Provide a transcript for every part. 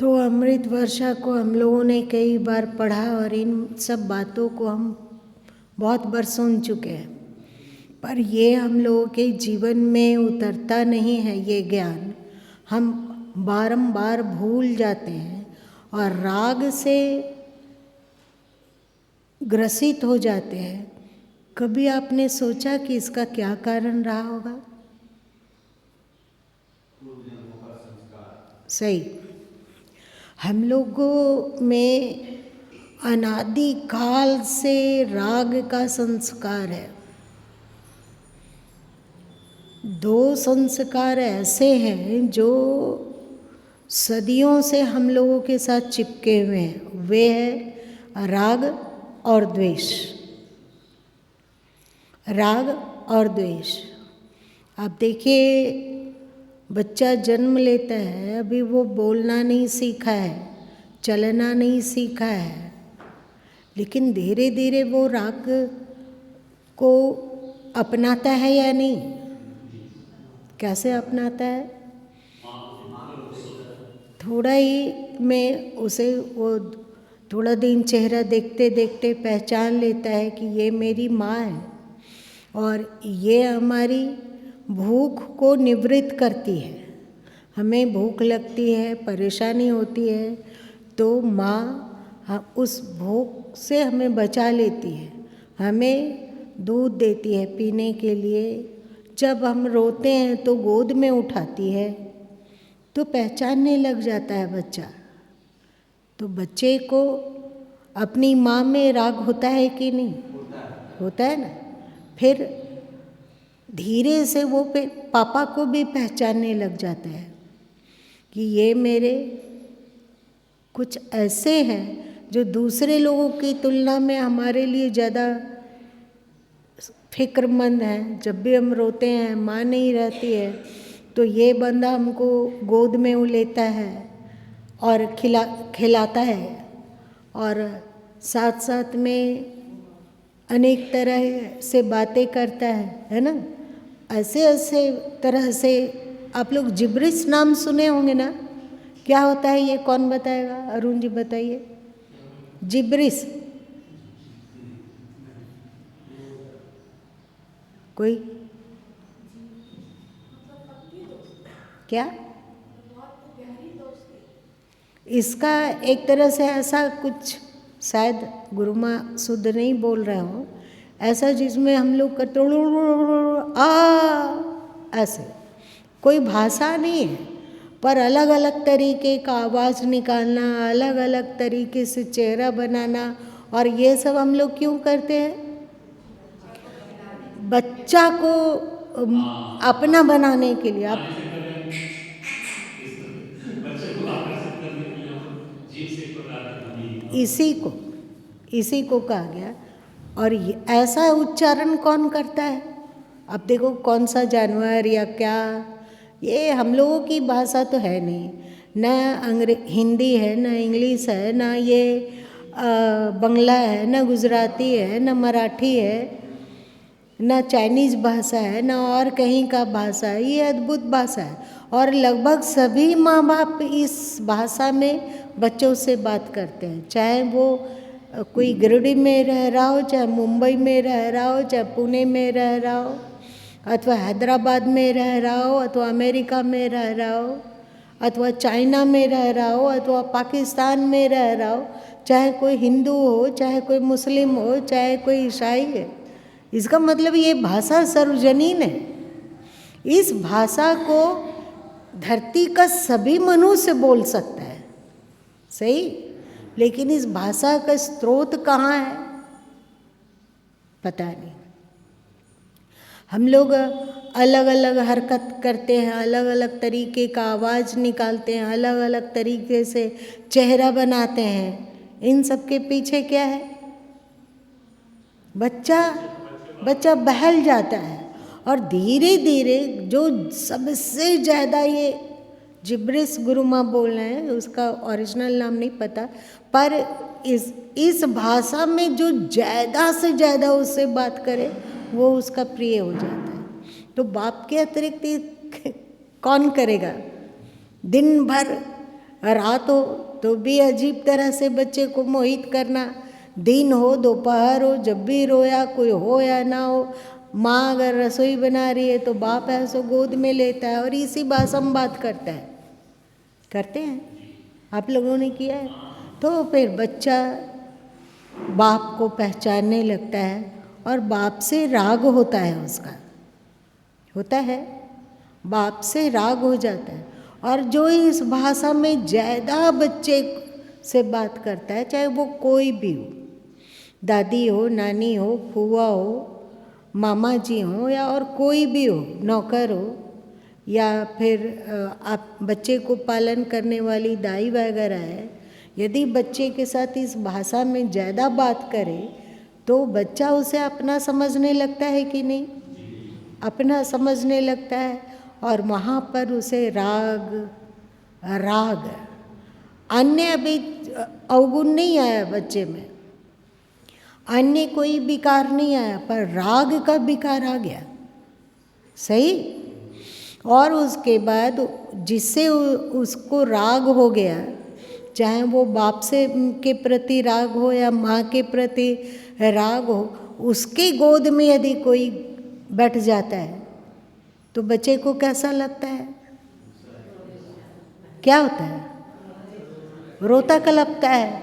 तो अमृत वर्षा को हम लोगों ने कई बार पढ़ा और इन सब बातों को हम बहुत बार सुन चुके हैं, पर ये हम लोगों के जीवन में उतरता नहीं है। ये ज्ञान हम बारंबार भूल जाते हैं और राग से ग्रसित हो जाते हैं। कभी आपने सोचा कि इसका क्या कारण रहा होगा? सही, हम लोगों में अनादि काल से राग का संस्कार है। दो संस्कार ऐसे हैं जो सदियों से हम लोगों के साथ चिपके हुए हैं, वे है राग और द्वेष। राग और द्वेष। आप देखिए, बच्चा जन्म लेता है, अभी वो बोलना नहीं सीखा है, चलना नहीं सीखा है, लेकिन धीरे धीरे वो राग को अपनाता है या नहीं? कैसे अपनाता है? थोड़ा ही में उसे वो थोड़ा दिन चेहरा देखते देखते पहचान लेता है कि ये मेरी माँ है और ये हमारी भूख को निवृत्त करती है। हमें भूख लगती है, परेशानी होती है, तो माँ उस भूख से हमें बचा लेती है, हमें दूध देती है पीने के लिए। जब हम रोते हैं तो गोद में उठाती है, तो पहचानने लग जाता है बच्चा। तो बच्चे को अपनी माँ में राग होता है कि नहीं? होता है ना। फिर धीरे से वो पापा को भी पहचानने लग जाता है कि ये मेरे कुछ ऐसे हैं जो दूसरे लोगों की तुलना में हमारे लिए ज़्यादा फिक्रमंद हैं। जब भी हम रोते हैं, माँ नहीं रहती है, तो ये बंदा हमको गोद में लेता है और खिलाता है और साथ साथ में अनेक तरह से बातें करता है ना। ऐसे ऐसे तरह से आप लोग जिब्रिस नाम सुने होंगे ना? क्या होता है ये? कौन बताएगा? अरुण जी बताइए। जिब्रिस कोई? क्या? इसका एक तरह से ऐसा कुछ, शायद गुरु माँ शुद्ध नहीं बोल रहे हो, ऐसा जिसमें हम लोग करते ऐसे कोई भाषा नहीं है, पर अलग अलग तरीके का आवाज़ निकालना, अलग अलग तरीके से चेहरा बनाना, और ये सब हम लोग क्यों करते हैं? बच्चा को अपना बनाने के लिए। आप बच्चे को आकर्षित करने के लिए हम लोग जीभ से पकड़ाते हैं हमी। इसी को कहा गया। और ऐसा उच्चारण कौन करता है? अब देखो, कौन सा जानवर या क्या, ये हम लोगों की भाषा तो है नहीं, न हिंदी है, न इंग्लिश है, न ये बंगला है, न गुजराती है, न मराठी है, न चाइनीज़ भाषा है, न और कहीं का भाषा है। ये अद्भुत भाषा है और लगभग सभी माँ बाप इस भाषा में बच्चों से बात करते हैं, चाहे वो कोई गिरिडीह में रह रहा हो, चाहे मुंबई में रह रहा हो, चाहे पुणे में रह रहा हो, अथवा हैदराबाद में रह रहा हो, अथवा अमेरिका में रह रहा हो, अथवा चाइना में रह रहा हो, अथवा पाकिस्तान में रह रहा हो, चाहे कोई हिंदू हो, चाहे कोई मुस्लिम हो, चाहे कोई ईसाई है। इसका मतलब ये भाषा सार्वजनीन है। इस भाषा को धरती का सभी मनुष्य बोल सकता है, सही, लेकिन इस भाषा का स्रोत कहाँ है पता नहीं। हम लोग अलग अलग हरकत करते हैं, अलग अलग तरीके का आवाज़ निकालते हैं, अलग अलग तरीके से चेहरा बनाते हैं। इन सब के पीछे क्या है? बच्चा बहल जाता है और धीरे धीरे जो सबसे ज़्यादा ये जिब्रिस गुरु माँ बोल रहे हैं, उसका ओरिजिनल नाम नहीं पता, पर इस भाषा में जो ज़्यादा से ज़्यादा उससे बात करे वो उसका प्रिय हो जाता है। तो बाप के अतिरिक्त कौन करेगा? दिन भर रात हो तो भी अजीब तरह से बच्चे को मोहित करना, दिन हो दोपहर हो, जब भी रोया कोई हो या ना हो, माँ अगर रसोई बना रही है तो बाप ऐसो गोद में लेता है और इसी भाषा में बात करता है। करते हैं, आप लोगों ने किया है? तो फिर बच्चा बाप को पहचानने लगता है और बाप से राग होता है, उसका होता है, बाप से राग हो जाता है। और जो इस भाषा में ज़्यादा बच्चे से बात करता है, चाहे वो कोई भी हो, दादी हो, नानी हो, फूआ हो, मामा जी हो या और कोई भी हो, नौकर हो या फिर आप बच्चे को पालन करने वाली दाई वगैरह है, यदि बच्चे के साथ इस भाषा में ज़्यादा बात करे तो बच्चा उसे अपना समझने लगता है कि नहीं? अपना समझने लगता है और वहाँ पर उसे राग अन्य अभी अवगुण नहीं आया बच्चे में, अन्य कोई विकार नहीं आया, पर राग का विकार आ गया। सही? और उसके बाद जिससे उसको राग हो गया, चाहे वो बाप से के प्रति राग हो या माँ के प्रति राग हो, उसके गोद में यदि कोई बैठ जाता है तो बच्चे को कैसा लगता है? क्या होता है? रोता कलपता है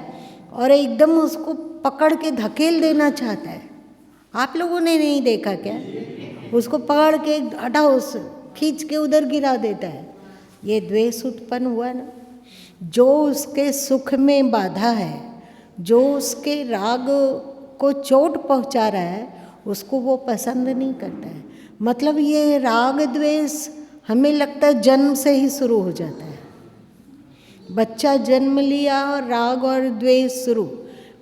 और एकदम उसको पकड़ के धकेल देना चाहता है। आप लोगों ने नहीं देखा क्या? उसको पकड़ के हटाओ, उस खींच के उधर गिरा देता है। ये द्वेष उत्पन्न हुआ ना, जो उसके सुख में बाधा है, जो उसके राग को चोट पहुंचा रहा है, उसको वो पसंद नहीं करता है। मतलब ये राग द्वेष हमें लगता है जन्म से ही शुरू हो जाता है। बच्चा जन्म लिया और राग और द्वेष शुरू।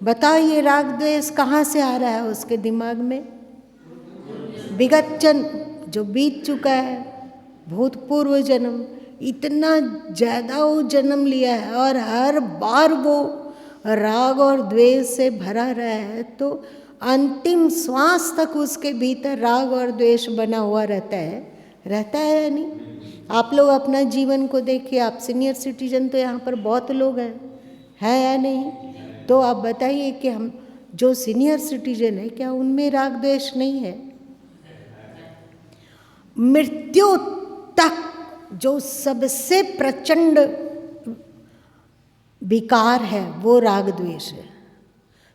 बताओ ये राग द्वेष कहाँ से आ रहा है उसके दिमाग में? विगत जन्म जो बीत चुका है, भूतपूर्व जन्म, इतना ज़्यादा वो जन्म लिया है और हर बार वो राग और द्वेष से भरा रहा है, तो अंतिम श्वास तक उसके भीतर राग और द्वेष बना हुआ रहता है या नहीं? आप लोग अपना जीवन को देखिए, आप सीनियर सिटीजन तो यहाँ पर बहुत लोग हैं या नहीं? तो आप बताइए कि हम जो सीनियर सिटीजन है, क्या उनमें राग द्वेष नहीं है? मृत्यु तक जो सबसे प्रचंड विकार है वो राग द्वेष है,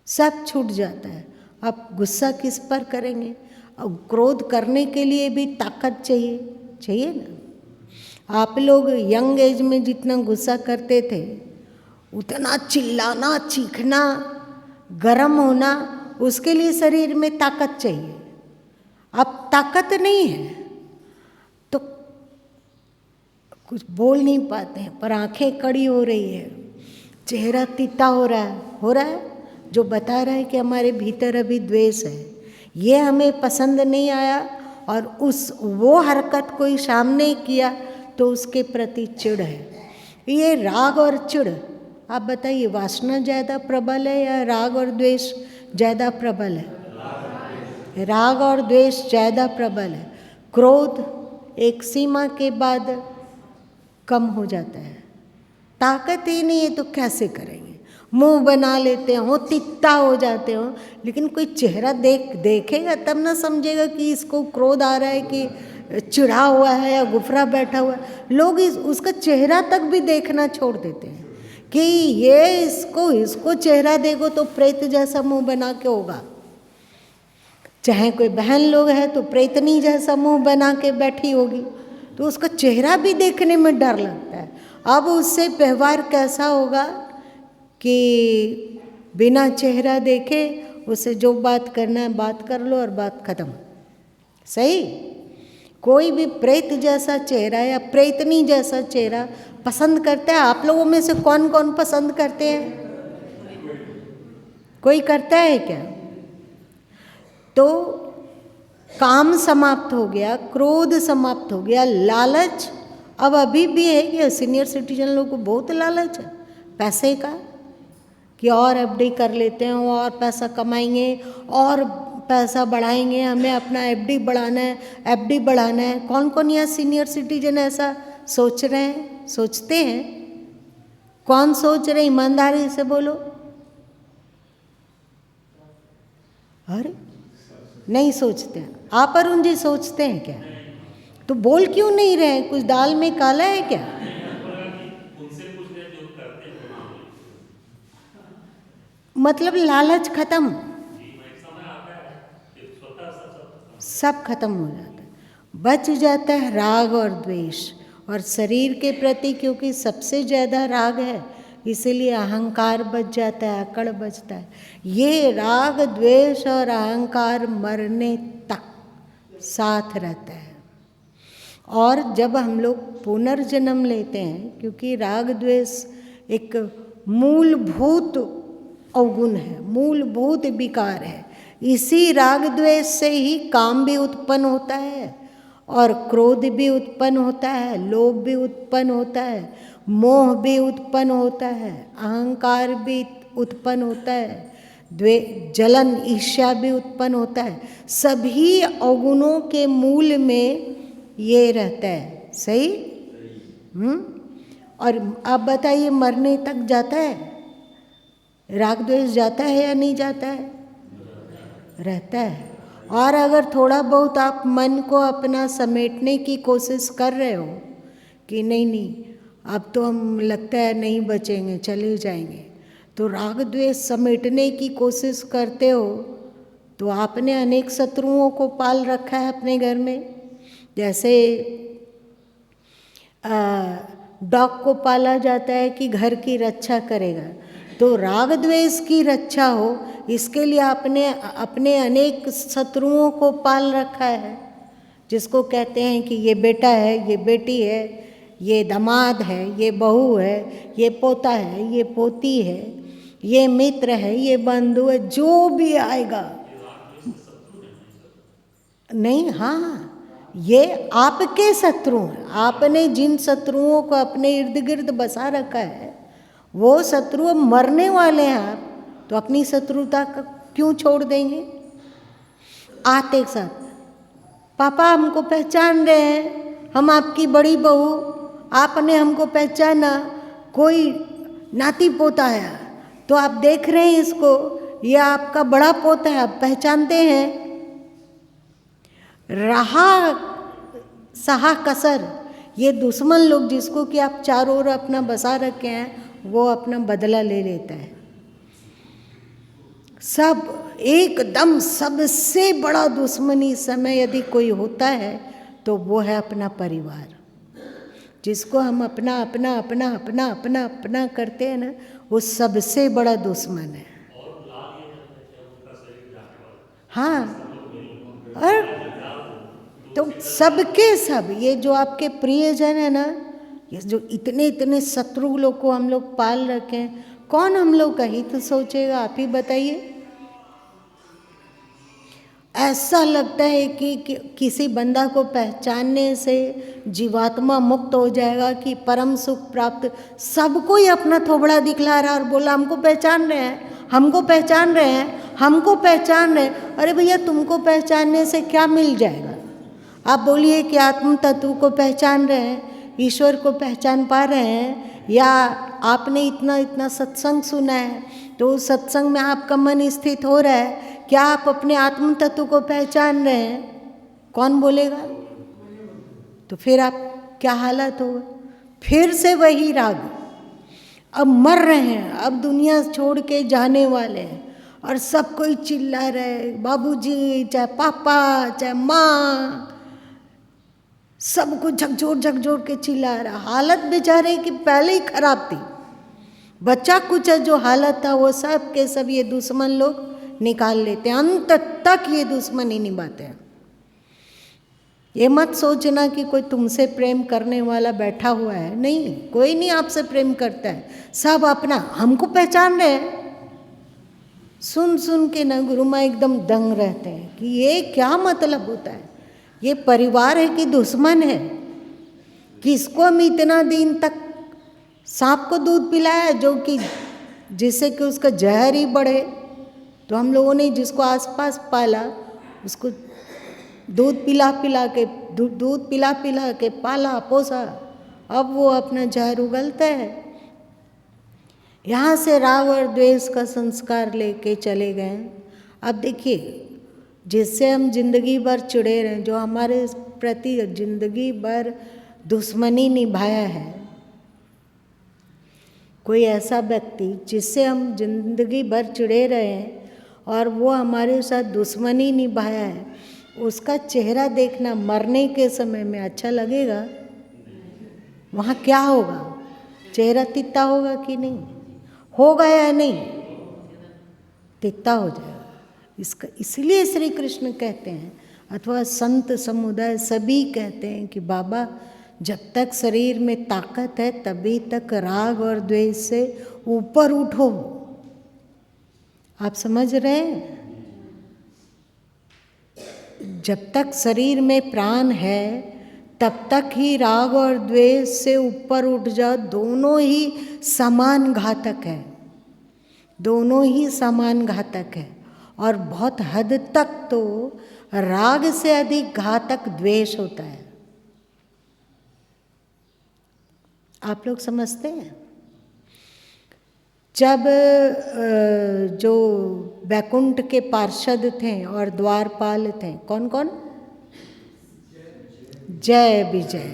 सब छूट जाता है। आप गुस्सा किस पर करेंगे? अब क्रोध करने के लिए भी ताकत चाहिए ना। आप लोग यंग एज में जितना गुस्सा करते थे, उतना चिल्लाना, चीखना, गरम होना, उसके लिए शरीर में ताकत चाहिए। अब ताकत नहीं है तो कुछ बोल नहीं पाते हैं, पर आंखें कड़ी हो रही है, चेहरा तीता हो रहा है, जो बता रहा है कि हमारे भीतर अभी द्वेष है, ये हमें पसंद नहीं आया और वो हरकत कोई सामने किया तो उसके प्रति चिढ़ है। ये राग और चिढ़, आप बताइए वासना ज़्यादा प्रबल है या राग और द्वेष ज़्यादा प्रबल है? राग और द्वेष ज़्यादा प्रबल है। क्रोध एक सीमा के बाद कम हो जाता है, ताकत ही नहीं है तो कैसे करेंगे? मुंह बना लेते हो, तित्ता हो जाते हो, लेकिन कोई चेहरा देखेगा तब ना समझेगा कि इसको क्रोध आ रहा है कि चिढ़ा हुआ है या गुफरा बैठा हुआ है। लोग उसका चेहरा तक भी देखना छोड़ देते हैं कि ये इसको चेहरा देखो तो प्रेत जैसा मुंह बना के होगा। चाहे कोई बहन लोग है तो प्रेतनी जैसा मुंह बना के बैठी होगी, तो उसका चेहरा भी देखने में डर लगता है। अब उससे व्यवहार कैसा होगा कि बिना चेहरा देखे उससे जो बात करना है बात कर लो और बात खत्म। सही? कोई भी प्रेत जैसा चेहरा या प्रेतनी जैसा चेहरा पसंद करता है? आप लोगों में से कौन कौन पसंद करते हैं? कोई करता है क्या? तो काम समाप्त हो गया, क्रोध समाप्त हो गया, लालच अब अभी भी है कि सीनियर सिटीजन लोगों को बहुत लालच है पैसे का, कि और एफडी कर लेते हैं और पैसा कमाएंगे और पैसा बढ़ाएंगे, हमें अपना एफडी बढ़ाना है। कौन कौन यहाँ सीनियर सिटीजन ऐसा सोच रहे हैं, सोचते हैं? कौन सोच रहे? ईमानदारी से बोलो। अरे नहीं सोचते। आप अरुण जी सोचते हैं क्या? तो बोल क्यों नहीं रहे? कुछ दाल में काला है क्या? उनसे पूछ रहे जो करते हैं वो मामले। मतलब लालच खत्म, जी मैं एक समय आता है कि स्वतः सब खत्म हो जाता है। बच जाता है राग और द्वेष। और शरीर के प्रति क्योंकि सबसे ज़्यादा राग है, इसीलिए अहंकार बच जाता है, अकड़ बचता है। ये राग द्वेष और अहंकार मरने तक साथ रहता है। और जब हम लोग पुनर्जन्म लेते हैं, क्योंकि राग द्वेष एक मूलभूत अवगुण है, मूलभूत विकार है, इसी राग द्वेष से ही काम भी उत्पन्न होता है और क्रोध भी उत्पन्न होता है, लोभ भी उत्पन्न होता है, मोह भी उत्पन्न होता है, अहंकार भी उत्पन्न होता है, जलन ईर्ष्या भी उत्पन्न होता है। सभी अवगुणों के मूल में ये रहता है। सही? और आप बताइए, मरने तक जाता है? राग द्वेष जाता है या नहीं जाता है? रहता है। और अगर थोड़ा बहुत आप मन को अपना समेटने की कोशिश कर रहे हो कि नहीं नहीं अब तो हम लगता है नहीं बचेंगे, चले जाएंगे, तो राग द्वेष समेटने की कोशिश करते हो तो आपने अनेक शत्रुओं को पाल रखा है अपने घर में। जैसे डॉग को पाला जाता है कि घर की रक्षा करेगा, तो राग द्वेष की रक्षा हो इसके लिए आपने अपने अनेक शत्रुओं को पाल रखा है, जिसको कहते हैं कि ये बेटा है, ये बेटी है, ये दामाद है, ये बहू है, ये पोता है, ये पोती है, ये मित्र है, ये बंधु है, जो भी आएगा। नहीं, हाँ, ये आपके शत्रु हैं। आपने जिन शत्रुओं को अपने इर्द गिर्द बसा रखा है वो शत्रु मरने वाले हैं। आप तो अपनी शत्रुता क्यों छोड़ देंगे? आते साथ, पापा हमको पहचान रहे हैं, हम आपकी बड़ी बहू, आपने हमको पहचाना, कोई नाती पोता है तो आप देख रहे हैं इसको, ये आपका बड़ा पोता है, आप पहचानते हैं। रहा सहा कसर, ये दुश्मन लोग जिसको कि आप चारों ओर अपना बसा रखे हैं, वो अपना बदला ले लेता है। सब एकदम सबसे बड़ा दुश्मन इस समय यदि कोई होता है तो वो है अपना परिवार, जिसको हम अपना अपना अपना अपना अपना अपना करते हैं ना, वो सबसे बड़ा दुश्मन है। हाँ, और तो सबके सब ये जो आपके प्रियजन है ना, ये जो इतने इतने शत्रु लोग को हम लोग पाल रखे हैं, कौन हम लोग का हित सोचेगा? आप ही बताइए। ऐसा लगता है कि किसी बंदा को पहचानने से जीवात्मा मुक्त हो जाएगा, कि परम सुख प्राप्त। सबको ही अपना थोबड़ा दिखला रहा और बोला हमको पहचान रहे हैं, हमको पहचान रहे हैं, हमको पहचान रहे हैं। अरे भैया, तुमको पहचानने से क्या मिल जाएगा? आप बोलिए कि आत्म तत्व को पहचान रहे हैं, ईश्वर को पहचान पा रहे हैं, या आपने इतना इतना सत्संग सुना है तो उस सत्संग में आपका मन स्थित हो रहा है, क्या आप अपने आत्म तत्व को पहचान रहे हैं? कौन बोलेगा? तो फिर आप क्या हालत होगा? फिर से वही राग। अब मर रहे हैं, अब दुनिया छोड़ के जाने वाले हैं, और सब कोई चिल्ला रहे, बाबूजी, चाहे पापा, चाहे माँ, सबको झकझोर के चिल्ला रहा। हालत बेचारे की पहले ही खराब थी, बच्चा कुछ जो हालत था वो सब के सब ये दुश्मन लोग निकाल लेते हैं, अंत तक ये दुश्मनी निभाते हैं। ये मत सोचना कि कोई तुमसे प्रेम करने वाला बैठा हुआ है, नहीं, कोई नहीं आपसे प्रेम करता है, सब अपना हमको पहचान रहे हैं। सुन सुन के ना गुरु माँ एकदम दंग रहते हैं कि ये क्या मतलब होता है, ये परिवार है कि दुश्मन है? किसको हम इतना दिन तक सांप को दूध पिलाया जो कि जिससे कि उसका जहर ही बढ़े? तो हम लोगों ने जिसको आसपास पाला उसको दूध पिला पिला के पाला पोसा, अब वो अपना जहर उगलता है। यहाँ से राग और द्वेष का संस्कार लेके चले गए। अब देखिए, जिससे हम जिंदगी भर चिड़े रहे, जो हमारे प्रति जिंदगी भर दुश्मनी निभाया है, कोई ऐसा व्यक्ति जिससे हम जिंदगी भर चिड़े रहे हैं और वो हमारे साथ दुश्मनी निभाया है, उसका चेहरा देखना मरने के समय में अच्छा लगेगा? वहाँ क्या होगा? चेहरा तिता होगा कि नहीं? होगा या नहीं? तिता हो जाएगा। इसका इसलिए श्री कृष्ण कहते हैं, अथवा संत समुदाय सभी कहते हैं कि बाबा, जब तक शरीर में ताकत है तभी तक राग और द्वेष से ऊपर उठो। आप समझ रहे हैं? जब तक शरीर में प्राण है तब तक ही राग और द्वेष से ऊपर उठ जाओ। दोनों ही समान घातक है, दोनों ही समान घातक है। और बहुत हद तक तो राग से अधिक घातक द्वेष होता है। आप लोग समझते हैं? जब जो वैकुंठ के पार्षद थे और द्वारपाल थे, कौन कौन? जय विजय,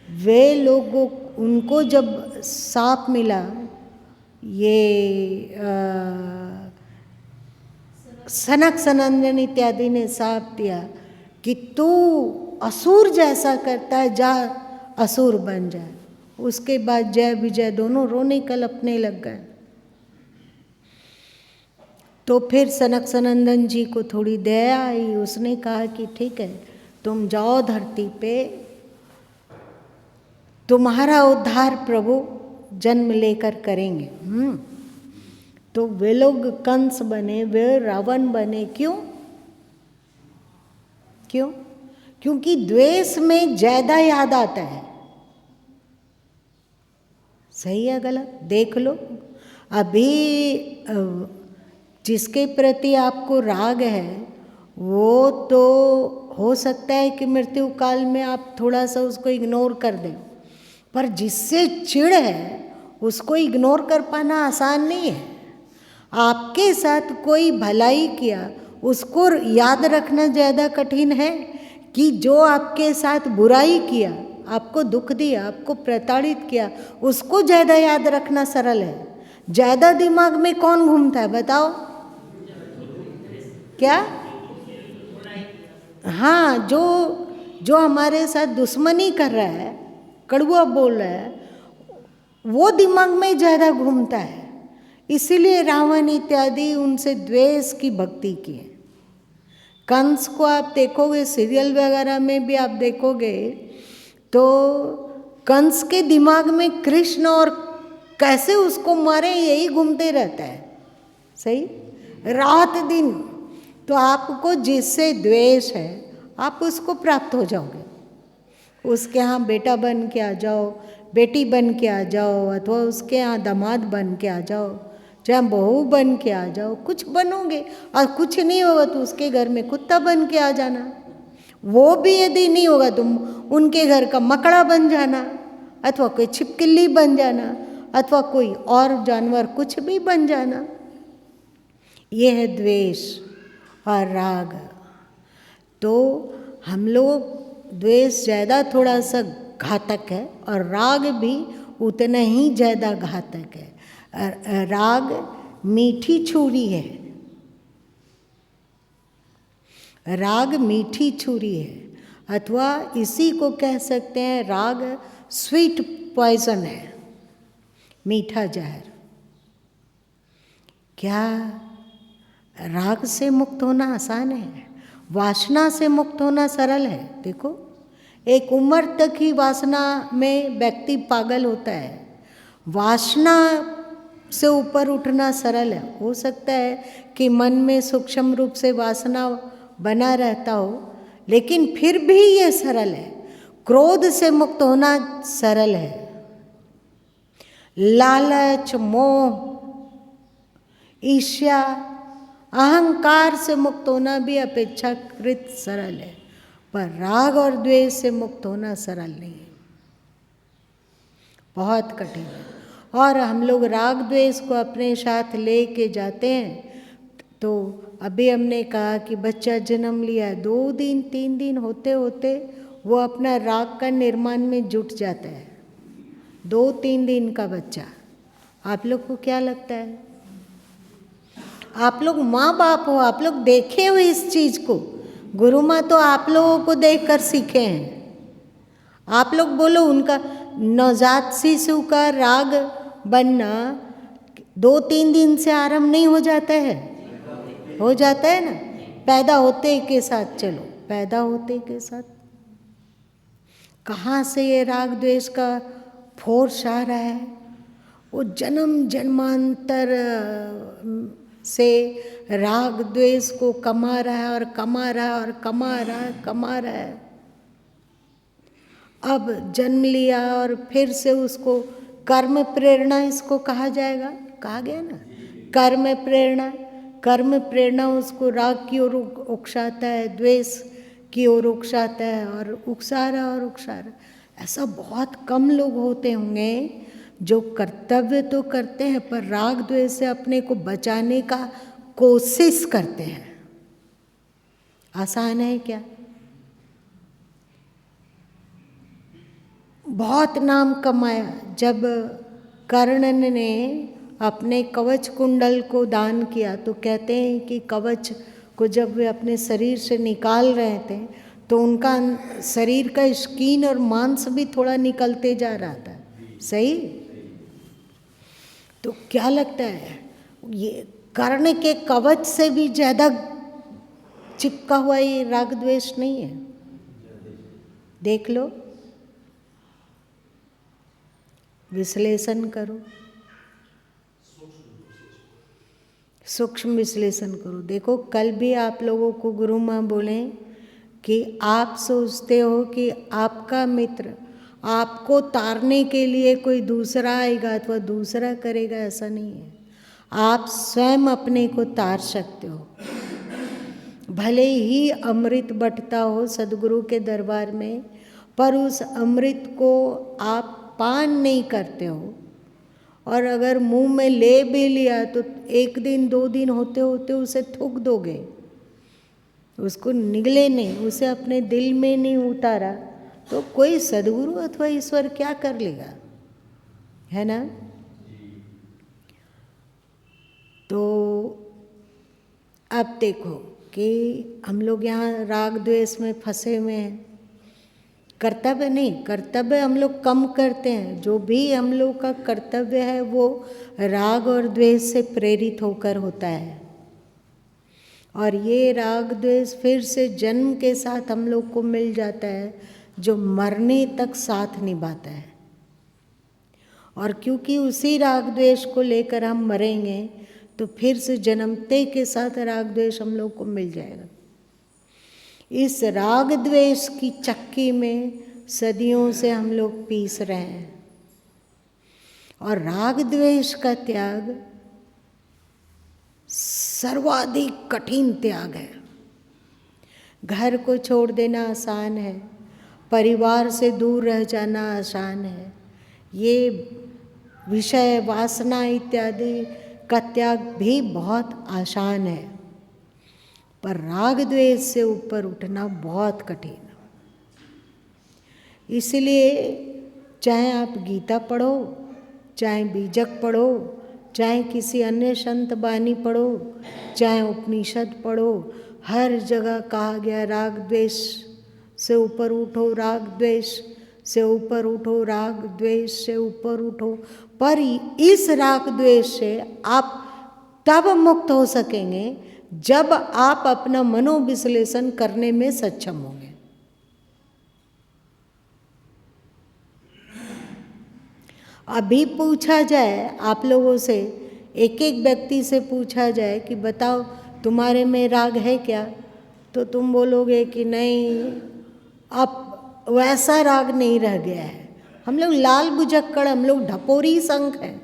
वे लोगों, उनको जब साप मिला, ये सनक सनंदन इत्यादि ने साप दिया कि तू असुर जैसा करता है, जा असुर बन जाए। उसके बाद जय विजय दोनों रोने कलपने लग गए। तो फिर सनक सनंदन जी को थोड़ी दया आई। उसने कहा कि ठीक है, तुम जाओ धरती पे, तुम्हारा उद्धार प्रभु जन्म लेकर करेंगे। तो वे लोग कंस बने, वे रावण बने। क्यों? क्यों? क्योंकि द्वेष में ज्यादा याद आता है। सही है गलत? देख लो, अभी जिसके प्रति आपको राग है वो तो हो सकता है कि मृत्यु काल में आप थोड़ा सा उसको इग्नोर कर दें, पर जिससे चिढ़ है उसको इग्नोर कर पाना आसान नहीं है। आपके साथ कोई भलाई किया उसको याद रखना ज़्यादा कठिन है कि जो आपके साथ बुराई किया, आपको दुख दिया, आपको प्रताड़ित किया, उसको ज़्यादा याद रखना सरल है। ज़्यादा दिमाग में कौन घूमता है बताओ? क्या? हाँ, जो हमारे साथ दुश्मनी कर रहा है, कड़वा बोल रहा है, वो दिमाग में ज़्यादा घूमता है। इसीलिए रावण इत्यादि उनसे द्वेष की भक्ति की है। कंस को आप देखोगे, सीरियल वगैरह में भी आप देखोगे तो कंस के दिमाग में कृष्ण और कैसे उसको मारे यही घूमते रहता है। सही, रात दिन। तो आपको जिससे द्वेष है आप उसको प्राप्त हो जाओगे। उसके यहाँ बेटा बन के आ जाओ, बेटी बन के आ जाओ, अथवा उसके यहाँ दामाद बन के आ जाओ, चाहे बहू बन के आ जाओ, कुछ बनोगे। और कुछ नहीं होगा तो उसके घर में कुत्ता बन के आ जाना। वो भी यदि नहीं होगा तुम उनके घर का मकड़ा बन जाना, अथवा कोई छिपकली बन जाना, अथवा कोई और जानवर कुछ भी बन जाना। ये है द्वेष और राग। तो हम लोग, द्वेष ज़्यादा थोड़ा सा घातक है और राग भी उतना ही ज़्यादा घातक है। राग मीठी छुरी है, राग मीठी छुरी है, अथवा इसी को कह सकते हैं राग स्वीट पॉइजन है, मीठा जहर। क्या राग से मुक्त होना आसान है? वासना से मुक्त होना सरल है। देखो, एक उम्र तक ही वासना में व्यक्ति पागल होता है। वासना से ऊपर उठना सरल है। हो सकता है कि मन में सूक्ष्म रूप से वासना बना रहता हो, लेकिन फिर भी ये सरल है। क्रोध से मुक्त होना सरल है। लालच, मोह, ईर्ष्या, अहंकार से मुक्त होना भी अपेक्षाकृत सरल है, पर राग और द्वेष से मुक्त होना सरल नहीं है, बहुत कठिन है। और हम लोग राग द्वेष को अपने साथ ले के जाते हैं। तो अभी हमने कहा कि बच्चा जन्म लिया, 2 दिन 3 दिन होते होते वो अपना राग का निर्माण में जुट जाता है। 2-3 दिन का बच्चा, आप लोग को क्या लगता है? आप लोग माँ बाप हो, आप लोग देखे हो इस चीज़ को। गुरु माँ तो आप लोगों को देखकर सीखे हैं। आप लोग बोलो, उनका नवजात शिशु का राग बनना 2-3 दिन से आरंभ नहीं हो जाता है? हो जाता है ना, पैदा होते के साथ। चलो, पैदा होते के साथ कहाँ से ये राग द्वेष का फोर्स आ रहा है? वो जन्म जन्मांतर से राग द्वेष को कमा रहा है और कमा रहा है और कमा रहा है। अब जन्म लिया और फिर से उसको कर्म प्रेरणा इसको कहा जाएगा, कहा गया ना, कर्म प्रेरणा। कर्म प्रेरणा उसको राग की ओर उकसाता है, द्वेष की ओर उकसाता है, और उकसा रहा। ऐसा बहुत कम लोग होते होंगे जो कर्तव्य तो करते हैं पर राग द्वेष से अपने को बचाने का कोशिश करते हैं। आसान है क्या? बहुत नाम कमाया। जब कर्ण ने अपने कवच कुंडल को दान किया तो कहते हैं कि कवच को जब वे अपने शरीर से निकाल रहे थे तो उनका शरीर का स्किन और मांस भी थोड़ा निकलते जा रहा था। सही? तो क्या लगता है, ये कर्ण के कवच से भी ज़्यादा चिपका हुआ ये राग द्वेष नहीं है? देख लो, विश्लेषण करो, सूक्ष्म विश्लेषण करो। देखो, कल भी आप लोगों को गुरु माँ बोले कि आप सोचते हो कि आपका मित्र आपको तारने के लिए कोई दूसरा आएगा अथवा दूसरा करेगा, ऐसा नहीं है। आप स्वयं अपने को तार सकते हो। भले ही अमृत बटता हो सदगुरु के दरबार में, पर उस अमृत को आप पान नहीं करते हो, और अगर मुंह में ले भी लिया तो 1 दिन 2 दिन होते होते उसे थूक दोगे, उसको निगले नहीं, उसे अपने दिल में नहीं उतारा, तो कोई सदगुरु अथवा ईश्वर क्या कर लेगा, है ना? तो अब देखो कि हम लोग यहाँ राग द्वेष में फंसे हुए हैं। कर्तव्य नहीं, कर्तव्य हम लोग कम करते हैं। जो भी हम लोग का कर्तव्य है वो राग और द्वेष से प्रेरित होकर होता है, और ये राग द्वेष फिर से जन्म के साथ हम लोग को मिल जाता है, जो मरने तक साथ निभाता है। और क्योंकि उसी राग द्वेष को लेकर हम मरेंगे तो फिर से जन्मते के साथ राग द्वेष हम लोग को मिल जाएगा। इस राग द्वेष की चक्की में सदियों से हम लोग पीस रहे हैं, और राग द्वेष का त्याग सर्वाधिक कठिन त्याग है। घर को छोड़ देना आसान है, परिवार से दूर रह जाना आसान है, ये विषय वासना इत्यादि का त्याग भी बहुत आसान है, पर राग द्वेष से ऊपर उठना बहुत कठिन है। इसलिए चाहे आप गीता पढ़ो, चाहे बीजक पढ़ो, चाहे किसी अन्य संत बानी पढ़ो, चाहे उपनिषद पढ़ो, हर जगह कहा गया राग द्वेष से ऊपर उठो, राग द्वेष से ऊपर उठो, राग द्वेष से ऊपर उठो। पर इस राग द्वेष से आप तब मुक्त हो सकेंगे जब आप अपना मनोविश्लेषण करने में सक्षम होंगे। अभी पूछा जाए आप लोगों से, एक एक व्यक्ति से पूछा जाए कि बताओ तुम्हारे में राग है क्या, तो तुम बोलोगे कि नहीं, अब वैसा राग नहीं रह गया है। हम लोग लाल बुझक्कड़, हम लोग ढपोरी संख हैं।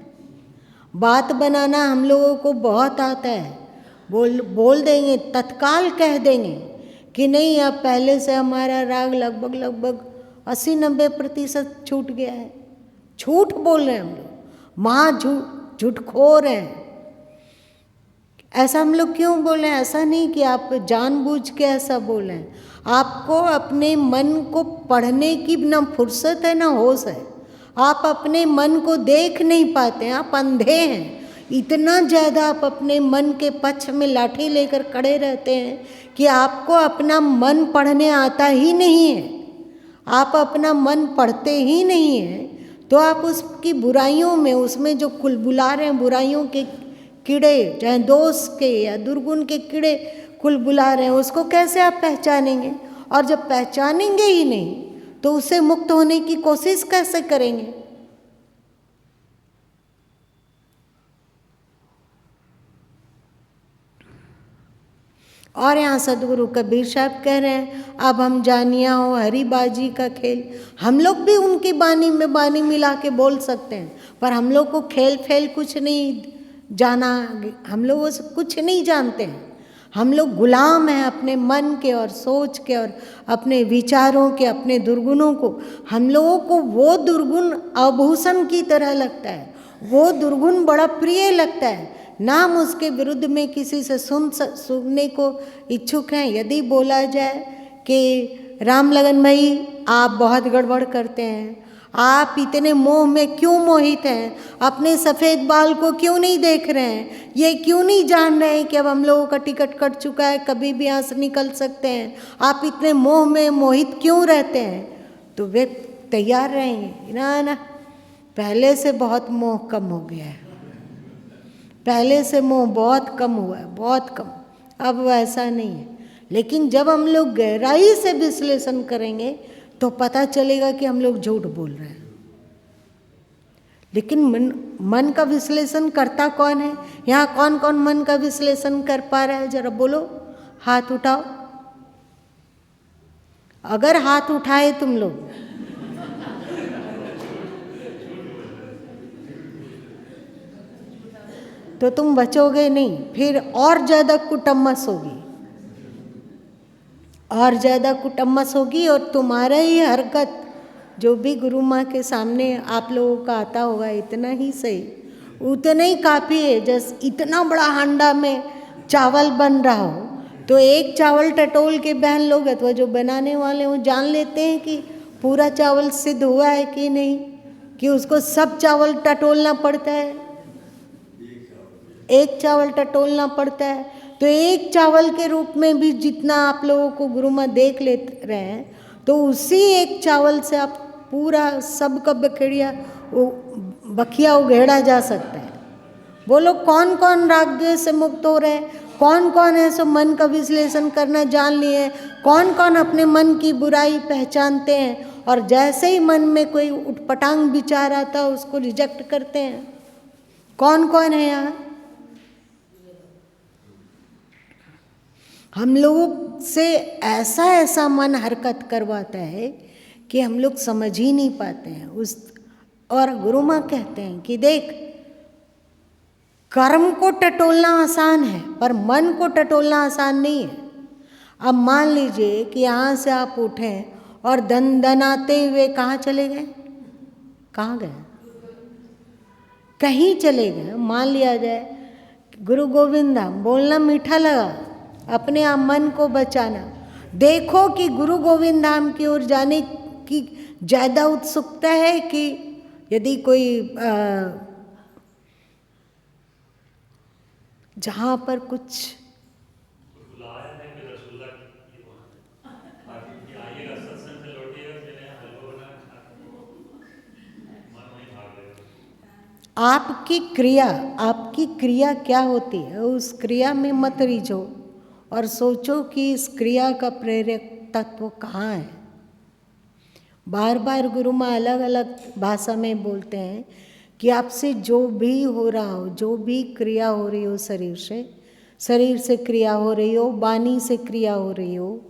बात बनाना हम लोगों को बहुत आता है, बोल देंगे, तत्काल कह देंगे कि नहीं, अब पहले से हमारा राग लगभग 80-90% छूट गया है। झूठ बोल रहे हैं हम लोग, महा झूठखोर है। ऐसा हम लोग क्यों बोले? ऐसा नहीं कि आप जानबूझ के ऐसा बोलें। आपको अपने मन को पढ़ने की ना फुर्सत है ना होश है। आप अपने मन को देख नहीं पाते, आप अंधे हैं। इतना ज़्यादा आप अपने मन के पक्ष में लाठी लेकर खड़े रहते हैं कि आपको अपना मन पढ़ने आता ही नहीं है। आप अपना मन पढ़ते ही नहीं हैं तो आप उसकी बुराइयों में, उसमें जो कुलबुला रहे हैं बुराइयों के कीड़े, चाहे दोष के या दुर्गुण के कीड़े कुलबुला रहे हैं, उसको कैसे आप पहचानेंगे? और जब पहचानेंगे ही नहीं तो उससे मुक्त होने की कोशिश कैसे करेंगे? और यहाँ सदगुरु कबीर साहब कह रहे हैं, अब हम जानिया हो हरी बाजी का खेल। हम लोग भी उनकी बानी में बानी मिला के बोल सकते हैं, पर हम लोग को खेल फेल कुछ नहीं जाना, हम लोग कुछ नहीं जानते हैं। हम लोग गुलाम हैं अपने मन के और सोच के और अपने विचारों के, अपने दुर्गुणों को। हम लोगों को वो दुर्गुण आभूषण की तरह लगता है, वो दुर्गुण बड़ा प्रिय लगता है। ना हम उसके विरुद्ध में किसी से सुनने को इच्छुक हैं। यदि बोला जाए कि राम लगन भाई आप बहुत गड़बड़ करते हैं, आप इतने मोह में क्यों मोहित हैं, अपने सफ़ेद बाल को क्यों नहीं देख रहे हैं, ये क्यों नहीं जान रहे हैं कि अब हम लोगों का टिकट कट चुका है, कभी भी यहाँ से निकल सकते हैं, आप इतने मोह में मोहित क्यों रहते हैं? तो वे तैयार रहेंगे, ना पहले से बहुत मोह कम हो गया है, पहले से मोह बहुत कम हुआ है, बहुत कम, अब वैसा नहीं है। लेकिन जब हम लोग गहराई से विश्लेषण करेंगे तो पता चलेगा कि हम लोग झूठ बोल रहे हैं। लेकिन मन का विश्लेषण करता कौन है? यहाँ कौन कौन मन का विश्लेषण कर पा रहा है? जरा बोलो, हाथ उठाओ। अगर हाथ उठाए तुम लोग तो तुम बचोगे नहीं, फिर और ज़्यादा कुटम्मस होगी, और ज़्यादा कुटम्मस होगी। और तुम्हारा ही हरकत जो भी गुरु माँ के सामने आप लोगों का आता होगा, इतना ही सही, उतना ही काफ़ी है। जैसे इतना बड़ा हांडा में चावल बन रहा हो तो एक चावल टटोल के बहन लोग अथवा जो बनाने वाले वो जान लेते हैं कि पूरा चावल सिद्ध हुआ है कि नहीं, कि उसको सब चावल टटोलना पड़ता है, एक चावल टटोलना पड़ता है। तो एक चावल के रूप में भी जितना आप लोगों को गुरु माँ देख ले रहे हैं, तो उसी एक चावल से आप पूरा सबका बखिया उघेड़ा जा सकता है। बोलो कौन कौन राग द्वेष से मुक्त हो रहे हैं, कौन कौन है सो मन का विश्लेषण करना जान लिए, कौन कौन अपने मन की बुराई पहचानते हैं और जैसे ही मन में कोई उटपटांग विचार आता है उसको रिजेक्ट करते हैं। कौन कौन है यहाँ? हम लोगों से ऐसा ऐसा मन हरकत करवाता है कि हम लोग समझ ही नहीं पाते हैं उस। और गुरु माँ कहते हैं कि देख, कर्म को टटोलना आसान है पर मन को टटोलना आसान नहीं है। अब मान लीजिए कि यहाँ से आप उठें और दनाते हुए कहाँ चले गए, कहाँ गए, कहीं चले गए। मान लिया जाए गुरु गोविंद धाम बोलना मीठा लगा, अपने आप मन को बचाना। देखो कि गुरु गोविंद धाम की ओर जाने की ज़्यादा उत्सुकता है कि यदि कोई जहाँ पर कुछ आपकी क्रिया क्या होती है, उस क्रिया में मत रीझो और सोचो कि इस क्रिया का प्रेरक तत्व कहाँ है। बार बार गुरु माँ अलग अलग भाषा में बोलते हैं कि आपसे जो भी हो रहा हो, जो भी क्रिया हो रही हो, शरीर से क्रिया हो रही हो, वाणी से क्रिया हो रही हो,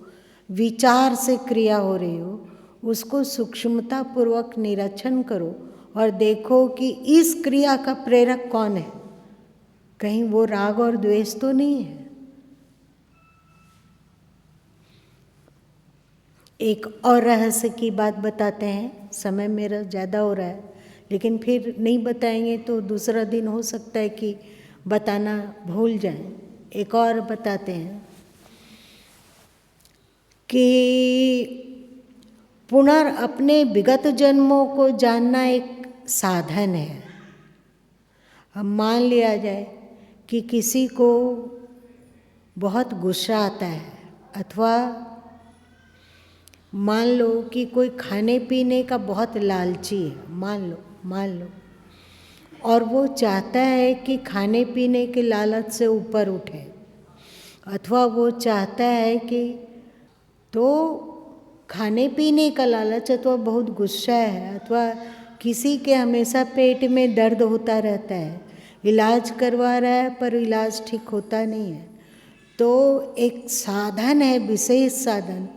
विचार से क्रिया हो रही हो, उसको सूक्ष्मता पूर्वक निरीक्षण करो और देखो कि इस क्रिया का प्रेरक कौन है। कहीं वो राग और द्वेष तो नहीं है। एक और रहस्य की बात बताते हैं, समय मेरा ज़्यादा हो रहा है, लेकिन फिर नहीं बताएंगे तो दूसरा दिन हो सकता है कि बताना भूल जाएं। एक और बताते हैं कि अपने विगत जन्मों को जानना एक साधन है। अब मान लिया जाए कि किसी को बहुत गुस्सा आता है, अथवा मान लो कि कोई खाने पीने का बहुत लालची है, मान लो और वो चाहता है कि खाने पीने के लालच से ऊपर उठे, अथवा वो चाहता है कि तो खाने पीने का लालच, अथवा बहुत गुस्सा है, अथवा किसी के हमेशा पेट में दर्द होता रहता है, इलाज करवा रहा है पर इलाज ठीक होता नहीं है, तो एक साधन है, विशेष साधन,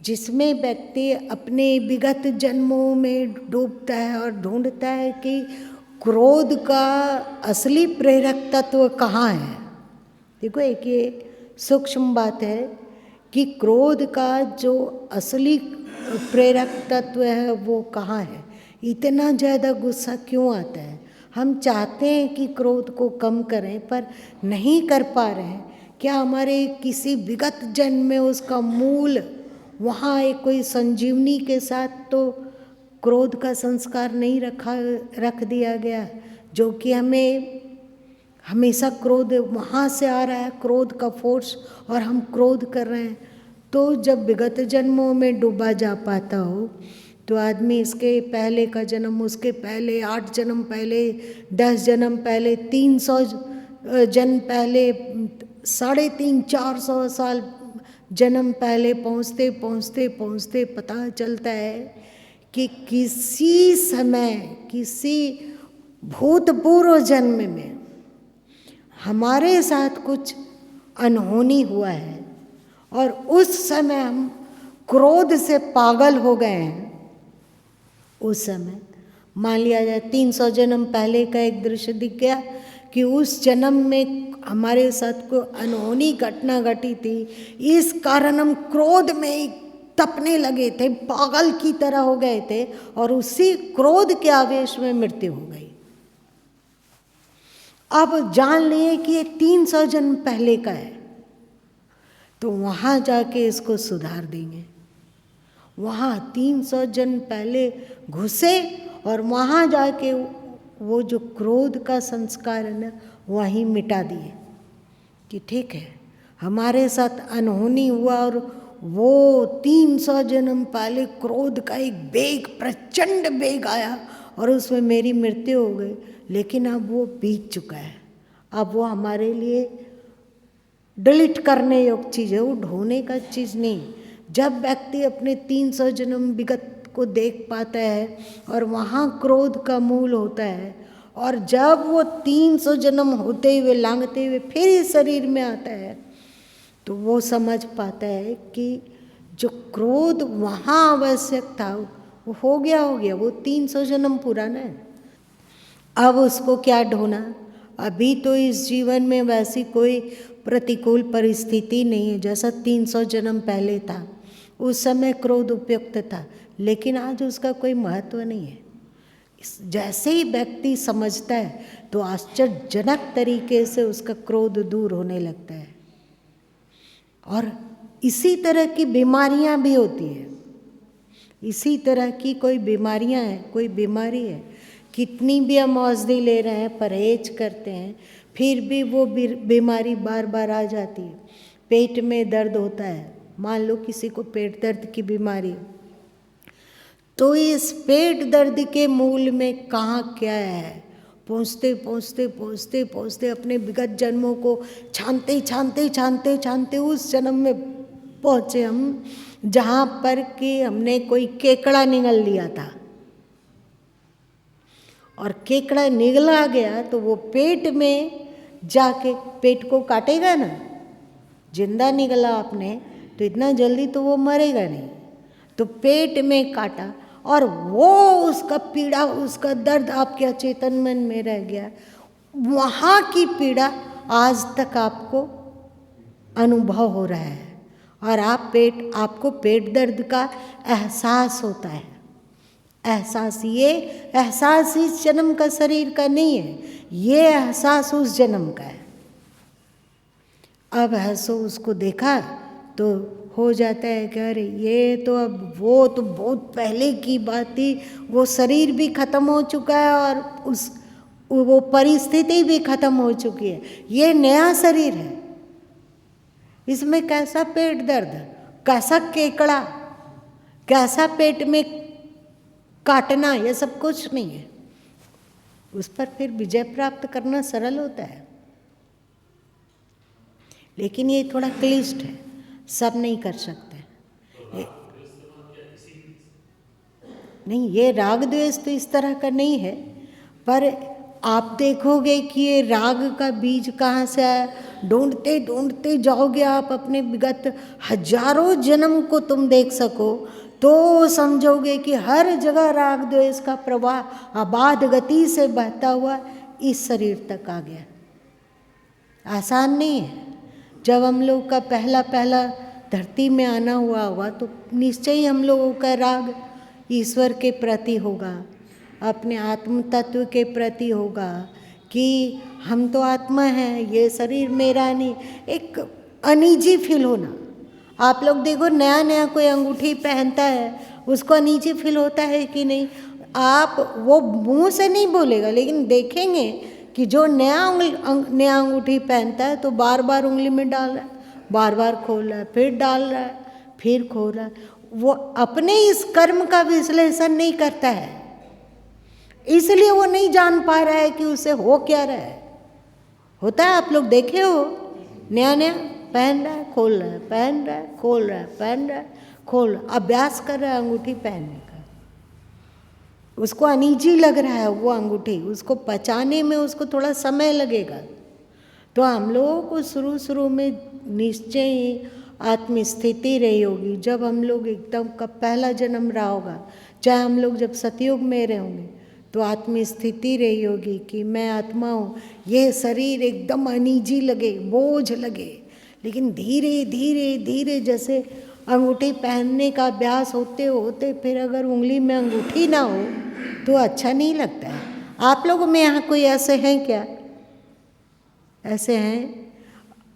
जिसमें व्यक्ति अपने विगत जन्मों में डूबता है और ढूंढता है कि क्रोध का असली प्रेरक तत्व कहाँ है। देखो, एक ये सूक्ष्म बात है कि क्रोध का जो असली प्रेरक तत्व है वो कहाँ है। इतना ज़्यादा गुस्सा क्यों आता है? हम चाहते हैं कि क्रोध को कम करें पर नहीं कर पा रहे हैं। क्या हमारे किसी विगत जन्म में उसका मूल वहाँ एक कोई संजीवनी के साथ तो क्रोध का संस्कार नहीं रख दिया गया, जो कि हमें हमेशा क्रोध वहाँ से आ रहा है, क्रोध का फोर्स, और हम क्रोध कर रहे हैं। तो जब विगत जन्मों में डूबा जा पाता हो तो आदमी इसके पहले का जन्म, उसके पहले 8 जन्म पहले, 10 जन्म पहले, 300 जन्म पहले, 350-400 साल जन्म पहले पहुँचते पहुँचते पहुँचते पता चलता है कि किसी समय, किसी भूतपूर्व जन्म में हमारे साथ कुछ अनहोनी हुआ है और उस समय हम क्रोध से पागल हो गए हैं। उस समय मान लिया जाए 300 जन्म पहले का एक दृश्य दिख गया कि उस जन्म में हमारे साथ कोई अनहोनी घटना घटी थी, इस कारण हम क्रोध में तपने लगे थे, पागल की तरह हो गए थे और उसी क्रोध के आवेश में मृत्यु हो गई। अब जान लिए कि ये 300 जन्म पहले का है, तो वहाँ जाके इसको सुधार देंगे। वहाँ 300 जन्म पहले घुसे और वहाँ जाके वो जो क्रोध का संस्कार है ना, वहीं मिटा दिए कि ठीक है, हमारे साथ अनहोनी हुआ और वो 300 जन्म पहले क्रोध का एक वेग, प्रचंड वेग आया और उसमें मेरी मृत्यु हो गई, लेकिन अब वो बीत चुका है। अब वो हमारे लिए डिलीट करने योग्य चीज़ है, वो ढोने का चीज़ नहीं। जब व्यक्ति अपने 300 जन्म विगत को देख पाता है और वहाँ क्रोध का मूल होता है, और जब वो 300 जन्म होते हुए लांघते हुए फिर इस शरीर में आता है, तो वो समझ पाता है कि जो क्रोध वहाँ आवश्यक था वो हो गया, वो 300 जन्म पुराना है। अब उसको क्या ढोना? अभी तो इस जीवन में वैसी कोई प्रतिकूल परिस्थिति नहीं है जैसा 300 जन्म पहले था। उस समय क्रोध उपयुक्त था, लेकिन आज उसका कोई महत्व नहीं है। जैसे ही व्यक्ति समझता है तो आश्चर्यजनक तरीके से उसका क्रोध दूर होने लगता है। और इसी तरह की बीमारियां भी होती है, इसी तरह की कोई बीमारियां हैं, कोई बीमारी है, कितनी भी हम औषधि ले रहे हैं, परहेज करते हैं, फिर भी वो बीमारी बार बार आ जाती है। पेट में दर्द होता है, मान लो किसी को पेट दर्द की बीमारी, तो इस पेट दर्द के मूल में कहाँ क्या है, पहुँचते पहुँचते पहुँचते पहुँचते अपने विगत जन्मों को छानते छानते छानते छानते उस जन्म में पहुँचे हम जहाँ पर कि हमने कोई केकड़ा निगल लिया था, और केकड़ा निगला गया तो वो पेट में जाके पेट को काटेगा ना। जिंदा निगला आपने तो इतना जल्दी तो वो मरेगा नहीं, तो पेट में काटा और वो उसका पीड़ा, उसका दर्द आपके अचेतन मन में रह गया। वहाँ की पीड़ा आज तक आपको अनुभव हो रहा है और आपको पेट दर्द का एहसास होता है। एहसास, ये एहसास इस जन्म का शरीर का नहीं है, ये एहसास उस जन्म का है। अब ऐसो उसको देखा तो हो जाता है कि अरे ये तो अब, वो तो बहुत पहले की बात थी, वो शरीर भी खत्म हो चुका है और वो परिस्थिति भी खत्म हो चुकी है, ये नया शरीर है। इसमें कैसा पेट दर्द, कैसा केकड़ा, कैसा पेट में काटना, ये सब कुछ नहीं है। उस पर फिर विजय प्राप्त करना सरल होता है, लेकिन ये थोड़ा क्लिष्ट है, सब नहीं कर सकते। नहीं, ये राग द्वेष तो इस तरह का नहीं है, पर आप देखोगे कि ये राग का बीज कहाँ से आया, ढूंढते ढूंढते जाओगे आप अपने विगत हजारों जन्म को तुम देख सको तो समझोगे कि हर जगह राग द्वेष का प्रवाह अबाध गति से बहता हुआ इस शरीर तक आ गया। आसान नहीं है। जब हम लोग का पहला पहला धरती में आना हुआ होगा तो निश्चय ही हम लोगों का राग ईश्वर के प्रति होगा, अपने आत्म तत्व के प्रति होगा कि हम तो आत्मा हैं, ये शरीर मेरा नहीं। एक अनिजी फील होना। आप लोग देखो, नया नया कोई अंगूठी पहनता है, उसको अनिजी फील होता है कि नहीं? आप वो मुंह से नहीं बोलेगा, लेकिन देखेंगे कि जो नया अंगूठी पहनता है तो बार बार उंगली में डाल रहा है, बार बार खोल रहा है, फिर डाल रहा है, फिर खोल रहा है। वो अपने इस कर्म का विश्लेषण नहीं करता है, इसलिए वो नहीं जान पा रहा है कि उसे हो क्या रहा है। होता है, आप लोग देखे हो, नया नया पहन रहा है, खोल रहा है, पहन रहा है, खोल रहा है, पहन रहा है, खोल रहा है, अभ्यास कर रहा है अंगूठी पहनने का। उसको अनिजी लग रहा है वो अंगूठी, उसको पचाने में उसको थोड़ा समय लगेगा। तो हम लोगों को शुरू शुरू में निश्चय ही आत्मस्थिति रही होगी। जब हम लोग एकदम का पहला जन्म रहा होगा, चाहे हम लोग जब सतयुग में रहे होंगे, तो आत्मस्थिति रही होगी कि मैं आत्मा हूँ। ये शरीर एकदम अनिजी लगे, बोझ लगे, लेकिन धीरे धीरे धीरे जैसे अंगूठी पहनने का अभ्यास होते होते फिर अगर उंगली में अंगूठी ना हो तो अच्छा नहीं लगता है। आप लोगों में यहाँ कोई ऐसे हैं क्या? ऐसे हैं?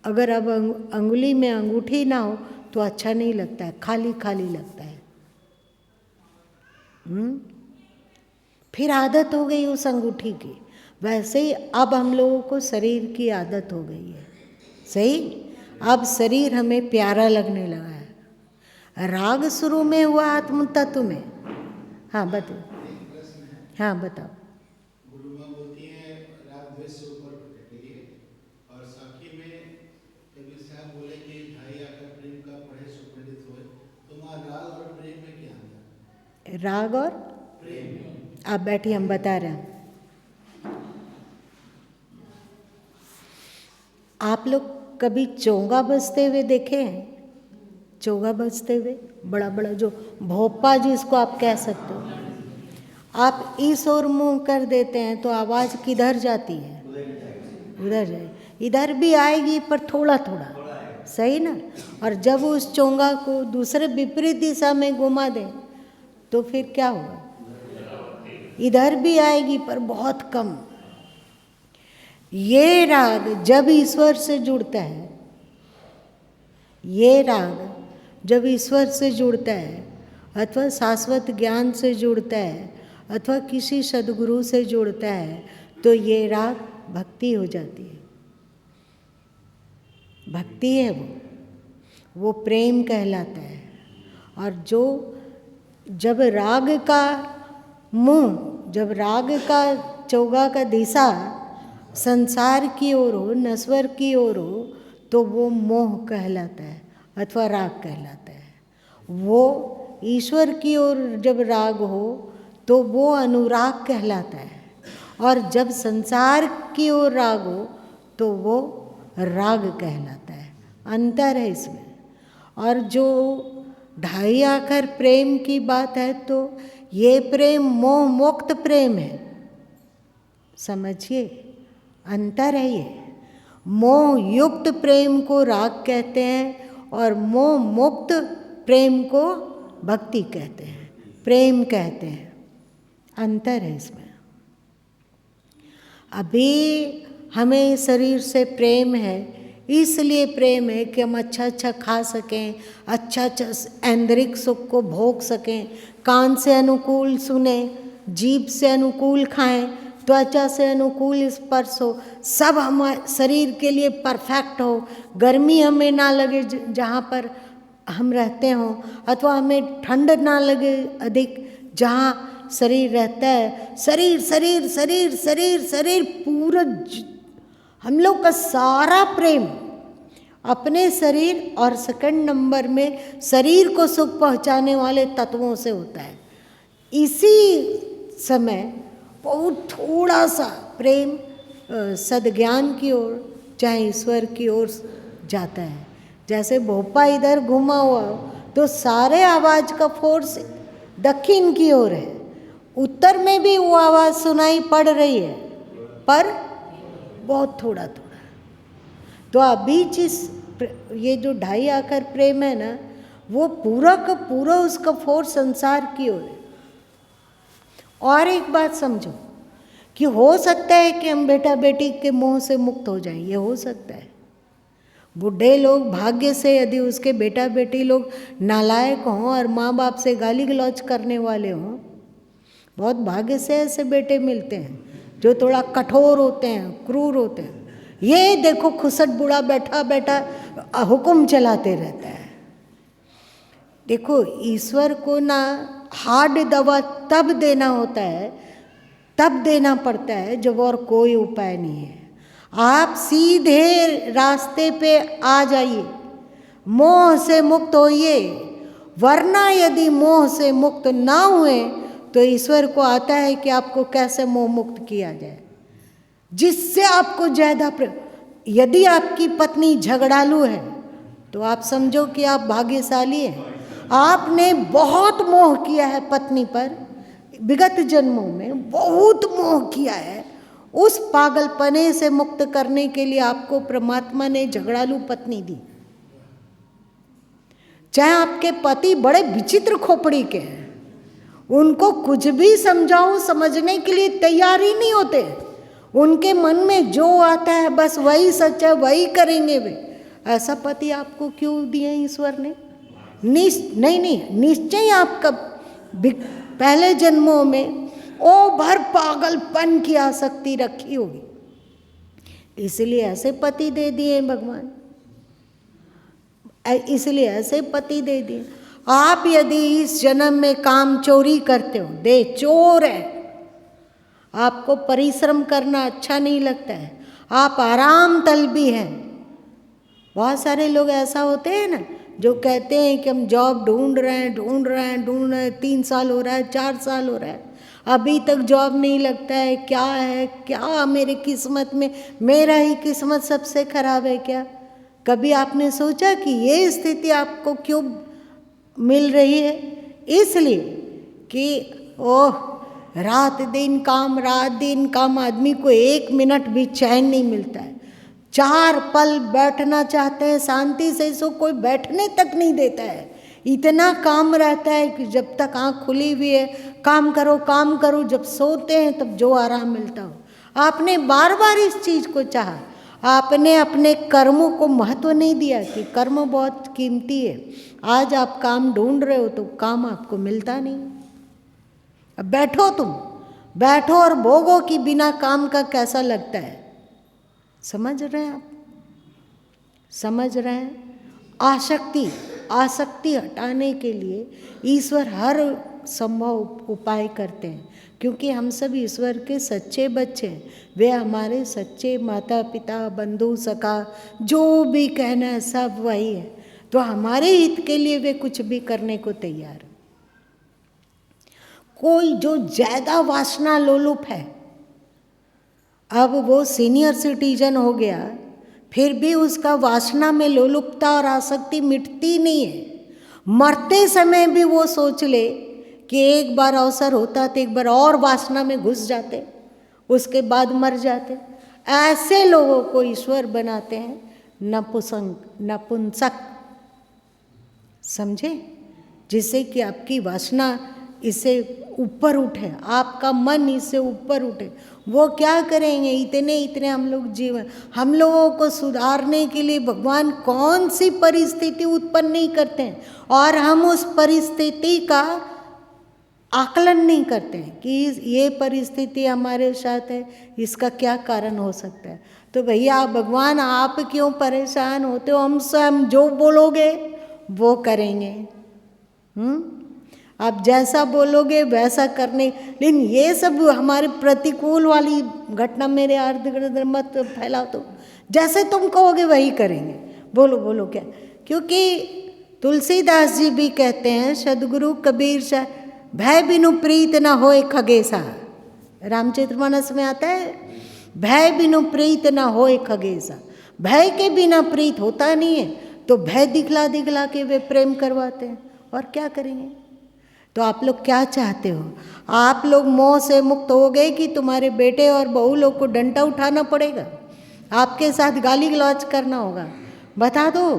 अगर अब अंगुली में अंगूठी ना हो तो अच्छा नहीं लगता है, खाली खाली लगता है। फिर आदत हो गई उस अंगूठी की। वैसे ही अब हम लोगों को शरीर की आदत हो गई है। सही, अब शरीर हमें प्यारा लगने लगा है। राग शुरू में हुआ आत्म तत्व में। हाँ बताओ, हाँ बताओ। गुरु माँ बोलती हैं राग द्वेष से ऊपर उठने के लिए, और साखी में कबीर साहब बोले कि ढाई आकर प्रेम का पढ़े सुपंडित होए। तो माँ, राग और प्रेम में क्या अंतर? राग और प्रेम। आप बैठिए, हम बता रहे हैं। आप लोग कभी चोंगा बजते हुए देखे हैं? चोंगा बजते हुए, बड़ा बड़ा जो भोपा जिसको आप कह सकते हो, आप इस ओर मुंह कर देते हैं तो आवाज़ किधर जाती है? उधर जाए। इधर भी आएगी पर थोड़ा थोड़ा, सही ना? और जब उस चोंगा को दूसरे विपरीत दिशा में घुमा दें तो फिर क्या होगा? इधर भी आएगी पर बहुत कम। ये राग जब ईश्वर से जुड़ता है, ये राग जब ईश्वर से जुड़ता है अथवा शाश्वत ज्ञान से जुड़ता है अथवा किसी सद्गुरु से जुड़ता है तो ये राग भक्ति हो जाती है। भक्ति है वो प्रेम कहलाता है। और जो जब राग का मुंह, जब राग का चौगा का दिशा संसार की ओर हो, नश्वर की ओर हो, तो वो मोह कहलाता है अथवा राग कहलाता है। वो ईश्वर की ओर जब राग हो तो वो अनुराग कहलाता है, और जब संसार की ओर राग हो तो वो राग कहलाता है। अंतर है इसमें। और जो ढाई आखर प्रेम की बात है तो ये प्रेम मोह मुक्त प्रेम है। समझिए, अंतर है ये। मोह युक्त प्रेम को राग कहते हैं और मोह मुक्त प्रेम को भक्ति कहते हैं, प्रेम कहते हैं। अंतर है इसमें। अभी हमें शरीर से प्रेम है, इसलिए प्रेम है कि हम अच्छा अच्छा खा सकें, अच्छा अच्छा ऐन्द्रिक सुख को भोग सकें, कान से अनुकूल सुने, जीभ से अनुकूल खाएं, त्वचा से अनुकूल स्पर्श हो, सब हमारे शरीर के लिए परफेक्ट हो, गर्मी हमें ना लगे जहाँ पर हम रहते हों, अथवा हमें ठंड ना लगे अधिक जहाँ शरीर रहता है। शरीर शरीर शरीर शरीर शरीर पूरा हम लोग का सारा प्रेम अपने शरीर और सेकंड नंबर में शरीर को सुख पहुँचाने वाले तत्वों से होता है। इसी समय बहुत थोड़ा सा प्रेम सद्ज्ञान की ओर, चाहे ईश्वर की ओर जाता है। जैसे भोपा इधर घुमा हुआ तो सारे आवाज़ का फोर्स दक्षिण की ओर है, उत्तर में भी वो आवाज़ सुनाई पड़ रही है पर बहुत थोड़ा थोड़ा। तो अभी ये जो ढाई आकर प्रेम है ना, वो पूरा का पूरा उसका फोर्स संसार की ओर है। और एक बात समझो कि हो सकता है कि हम बेटा बेटी के मोह से मुक्त हो जाएं, ये हो सकता है। बूढ़े लोग भाग्य से, यदि उसके बेटा बेटी लोग नालायक हों और माँ बाप से गाली गलौज करने वाले हों, बहुत भाग्य से ऐसे बेटे मिलते हैं जो थोड़ा कठोर होते हैं, क्रूर होते हैं। ये देखो खुसट बूढ़ा बैठा बैठा हुक्म चलाते रहता है। देखो ईश्वर को ना हार्ड दवा तब देना होता है, तब देना पड़ता है जब और कोई उपाय नहीं है। आप सीधे रास्ते पे आ जाइए, मोह से मुक्त होइए, वरना यदि मोह से मुक्त ना हुए तो ईश्वर को आता है कि आपको कैसे मोह मुक्त किया जाए, जिससे आपको ज़्यादा यदि आपकी पत्नी झगड़ालू है तो आप समझो कि आप भाग्यशाली हैं। आपने बहुत मोह किया है पत्नी पर, विगत जन्मों में बहुत मोह किया है। उस पागलपने से मुक्त करने के लिए आपको परमात्मा ने झगड़ालू पत्नी दी। चाहे आपके पति बड़े विचित्र खोपड़ी के हैं, उनको कुछ भी समझाओ समझने के लिए तैयार ही नहीं होते। उनके मन में जो आता है बस वही सच है, वही करेंगे वे। ऐसा पति आपको क्यों दिए ईश्वर ने? नहीं, निश्चय आपका पहले जन्मों में ओभर पागलपन की आसक्ति रखी होगी, इसलिए ऐसे पति दे दिए भगवान, इसलिए ऐसे पति दे दिए। आप यदि इस जन्म में काम चोरी करते हो, दे चोर है, आपको परिश्रम करना अच्छा नहीं लगता है, आप आराम तलबी हैं। बहुत सारे लोग ऐसा होते हैं ना जो कहते हैं कि हम जॉब ढूंढ रहे हैं, 3 साल हो रहा है, 4 साल हो रहा है, अभी तक जॉब नहीं लगता है। क्या है, क्या मेरे किस्मत में, मेरा ही किस्मत सबसे खराब है क्या? कभी आपने सोचा कि ये स्थिति आपको क्यों मिल रही है? इसलिए कि ओह रात दिन काम, आदमी को 1 मिनट भी चैन नहीं मिलता है। 4 पल बैठना चाहते हैं शांति से, इसको कोई बैठने तक नहीं देता है। इतना काम रहता है कि जब तक आँख खुली हुई है काम करो, जब सोते हैं तब जो आराम मिलता हो। आपने बार बार इस चीज़ को चाहा, आपने अपने कर्मों को महत्व नहीं दिया कि कर्म बहुत कीमती है। आज आप काम ढूंढ रहे हो तो काम आपको मिलता नहीं। अब बैठो और भोगो कि बिना काम का कैसा लगता है। समझ रहे हैं आप? समझ रहे हैं? आसक्ति हटाने के लिए ईश्वर हर संभव उपाय करते हैं, क्योंकि हम सब ईश्वर के सच्चे बच्चे हैं। वे हमारे सच्चे माता पिता, बंधु, सखा, जो भी कहना है सब वही है। तो हमारे हित के लिए वे कुछ भी करने को तैयार। कोई जो ज़्यादा वासना लोलुप है, अब वो सीनियर सिटीजन हो गया, फिर भी उसका वासना में लोलुपता और आसक्ति मिटती नहीं है। मरते समय भी वो सोच ले कि एक बार अवसर होता तो एक बार और वासना में घुस जाते, उसके बाद मर जाते। ऐसे लोगों को ईश्वर बनाते हैं नपुंसक, समझे? जिससे कि आपकी वासना इससे ऊपर उठे, आपका मन इससे ऊपर उठे। वो क्या करेंगे? इतने इतने हम लोग जीवन, हम लोगों को सुधारने के लिए भगवान कौन सी परिस्थिति उत्पन्न नहीं करते हैं, और हम उस परिस्थिति का आकलन नहीं करते हैं कि ये परिस्थिति हमारे साथ है, इसका क्या कारण हो सकता है। तो भैया भगवान आप क्यों परेशान होते हो? हम स्वयं जो बोलोगे वो करेंगे। आप जैसा बोलोगे वैसा करने, लेकिन ये सब हमारे प्रतिकूल वाली घटना मेरे अर्ध गिर्द मत फैलाओ। तो जैसे तुम कहोगे वही करेंगे। बोलो बोलो क्या? क्योंकि तुलसीदास जी भी कहते हैं, सदगुरु कबीर शाह, भय बिनु प्रीत न होए खगेसा। रामचरितमानस में आता है, भय बिनु प्रीत न होए खगेसा। भय के बिना प्रीत होता नहीं है, तो भय दिखला दिखला के वे प्रेम करवाते हैं। और क्या करेंगे? तो आप लोग क्या चाहते हो? आप लोग मोह से मुक्त हो गए कि तुम्हारे बेटे और बहू लोग को डंडा उठाना पड़ेगा, आपके साथ गाली गलौज करना होगा? बता दो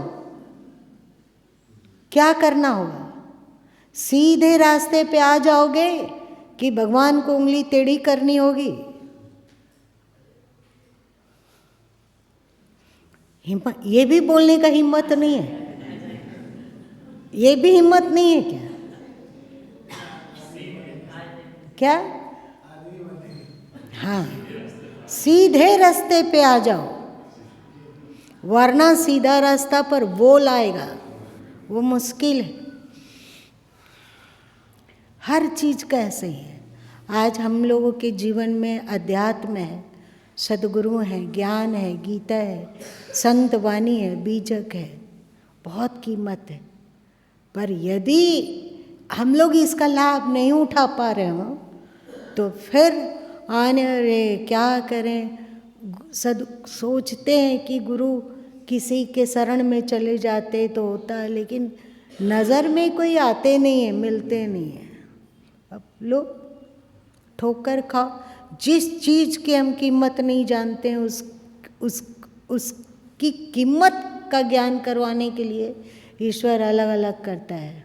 क्या करना होगा? सीधे रास्ते पे आ जाओगे कि भगवान को उंगली टेढ़ी करनी होगी? हिम्मत, ये भी बोलने का हिम्मत नहीं है? ये भी हिम्मत नहीं है क्या? क्या? हाँ, सीधे रास्ते पे आ जाओ, वरना सीधा रास्ता पर वो लाएगा, वो मुश्किल है। हर चीज का ऐसे ही है। आज हम लोगों के जीवन में अध्यात्म है, सद्गुरु है, ज्ञान है, गीता है, संत वाणी है, बीजक है, बहुत कीमत है। पर यदि हम लोग इसका लाभ नहीं उठा पा रहे हो तो फिर आने अरे क्या करें, सोचते हैं कि गुरु किसी के शरण में चले जाते तो होता है, लेकिन नज़र में कोई आते नहीं है, मिलते नहीं है। अब लो ठोकर खाओ। जिस चीज़ की हम कीमत नहीं जानते हैं उसकी कीमत का ज्ञान करवाने के लिए ईश्वर अलग अलग करता है।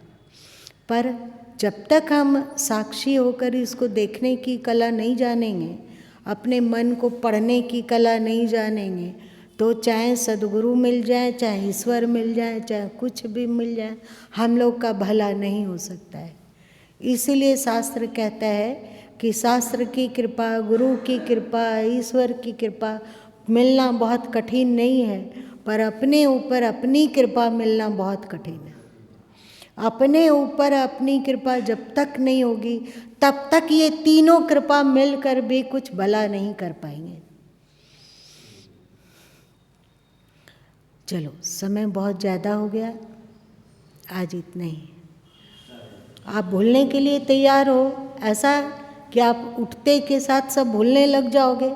पर जब तक हम साक्षी होकर इसको देखने की कला नहीं जानेंगे, अपने मन को पढ़ने की कला नहीं जानेंगे, तो चाहे सद्गुरु मिल जाए, चाहे ईश्वर मिल जाए, चाहे कुछ भी मिल जाए, हम लोग का भला नहीं हो सकता है। इसीलिए शास्त्र कहता है कि शास्त्र की कृपा, गुरु की कृपा, ईश्वर की कृपा मिलना बहुत कठिन नहीं है, पर अपने ऊपर अपनी कृपा मिलना बहुत कठिन है। अपने ऊपर अपनी कृपा जब तक नहीं होगी तब तक ये तीनों कृपा मिलकर भी कुछ भला नहीं कर पाएंगे। चलो, समय बहुत ज़्यादा हो गया, आज इतना ही। आप भूलने के लिए तैयार हो? ऐसा कि आप उठते के साथ सब भूलने लग जाओगे?